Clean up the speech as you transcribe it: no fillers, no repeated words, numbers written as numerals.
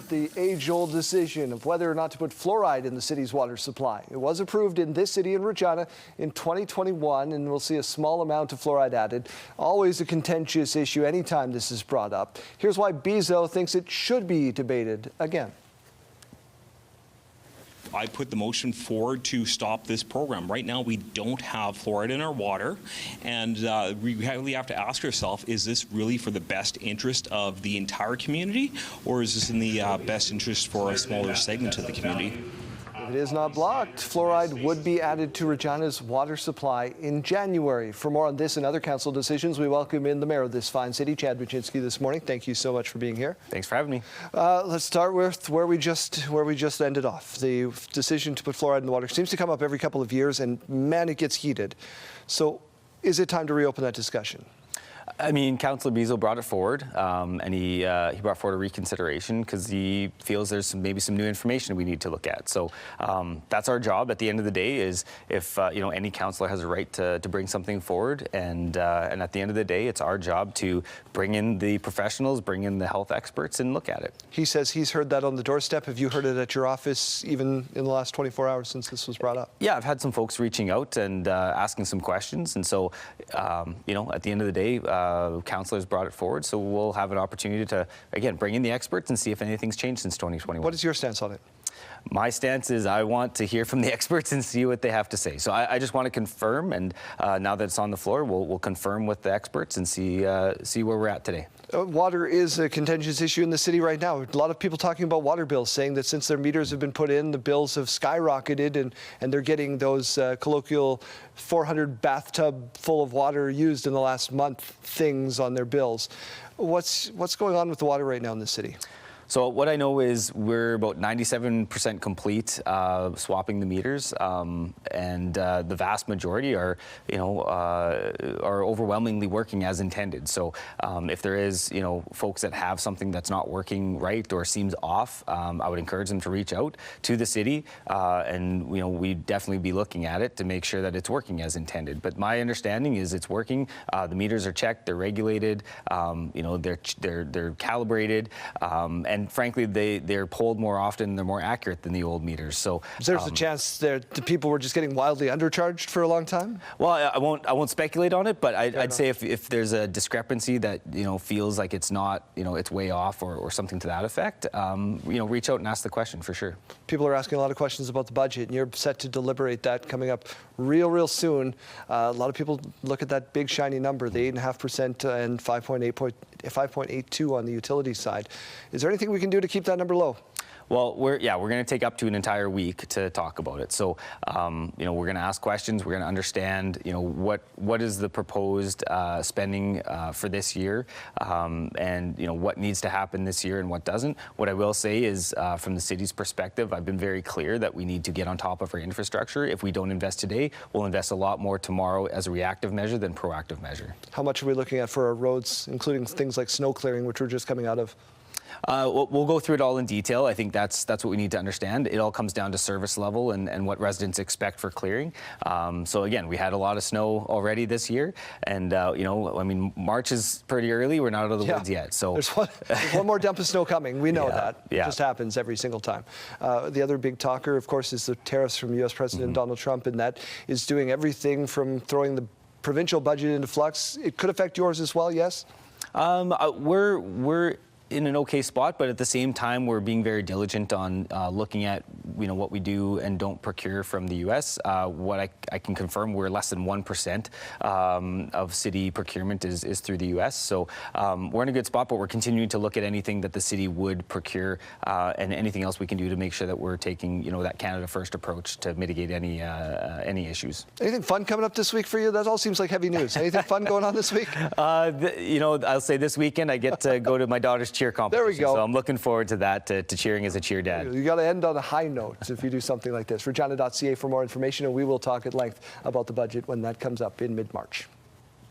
the age-old decision of whether or not to put fluoride in the city's water supply. It was approved in this city in Regina in 2021, and we'll see a small amount of fluoride added. Always a contentious issue anytime this is brought up. Here's why Bezo thinks it should be debated again. I put the motion forward to stop this program. Right now, we don't have fluoride in our water, and we really have to ask ourselves, is this really for the best interest of the entire community, or is this in the best interest for a smaller segment of the community? If it is not blocked, fluoride would be added to Regina's water supply in January. For more on this and other council decisions, we welcome in the mayor of this fine city, Chad Bachynski, this morning. Thank you so much for being here. Thanks for having me. Let's start with where we just ended off. The decision to put fluoride in the water seems to come up every couple of years, and man, it gets heated. So is it time to reopen that discussion? I mean, Councillor Bezo brought it forward, and he brought forward a reconsideration because he feels there's maybe some new information we need to look at. So that's our job. At the end of the day, is if any councillor has a right to bring something forward, and at the end of the day, it's our job to bring in the professionals, bring in the health experts, and look at it. He says he's heard that on the doorstep. Have you heard it at your office, even in the last 24 hours since this was brought up? Yeah, I've had some folks reaching out and asking some questions, and so at the end of the day. Councillors brought it forward, so we'll have an opportunity to, again, bring in the experts and see if anything's changed since 2021. What is your stance on it? My stance is I want to hear from the experts and see what they have to say. So I just want to confirm, and now that it's on the floor, we'll confirm with the experts and see where we're at today. Water is a contentious issue in the city right now. A lot of people talking about water bills, saying that since their meters have been put in, the bills have skyrocketed, and they're getting those colloquial 400 bathtub full of water used in the last month things on their bills. What's going on with the water right now in the city? So what I know is we're about 97% complete swapping the meters, and the vast majority are overwhelmingly working as intended. So if there is folks that have something that's not working right or seems off, I would encourage them to reach out to the city, and we'd definitely be looking at it to make sure that it's working as intended. But my understanding is it's working. The meters are checked, they're regulated, they're calibrated, and frankly, they're pulled more often, they're more accurate than the old meters. So there's a chance that the people were just getting wildly undercharged for a long time? Well, I won't speculate on it, but I'd say if there's a discrepancy that feels like it's not, it's way off or something to that effect, reach out and ask the question for sure. People are asking a lot of questions about the budget, and you're set to deliberate that coming up real soon. A lot of people look at that big shiny number, the 8.5% and 5.82 on the utility side. Is there anything we can do to keep that number low? Well, we're going to take up to an entire week to talk about it. So, we're going to ask questions. We're going to understand, what is the proposed spending for this year, and what needs to happen this year and what doesn't. What I will say is, from the city's perspective, I've been very clear that we need to get on top of our infrastructure. If we don't invest today, we'll invest a lot more tomorrow as a reactive measure than proactive measure. How much are we looking at for our roads, including things like snow clearing, which we're just coming out of? We'll go through it all in detail. I think that's what we need to understand. It all comes down to service level and what residents expect for clearing. So again, we had a lot of snow already this year, and March is pretty early. We're not out of the woods yet. So there's one more dump of snow coming. We know that. It just happens every single time. The other big talker, of course, is the tariffs from U.S. President Donald Trump, and that is doing everything from throwing the provincial budget into flux. It could affect yours as well. Yes. We're in an okay spot, but at the same time, we're being very diligent on looking at what we do and don't procure from the U.S. What I can confirm, we're less than 1% of city procurement is through the U.S. So we're in a good spot, but we're continuing to look at anything that the city would procure and anything else we can do to make sure that we're taking that Canada First approach to mitigate any issues. Anything fun coming up this week for you? That all seems like heavy news. Anything fun going on this week? I'll say this weekend I get to go to my daughter's cheer competition. There we go. So I'm looking forward to that, to cheering as a cheer dad. You got to end on a high note if you do something like this. Regina.ca for more information, and we will talk at length about the budget when that comes up in mid-March.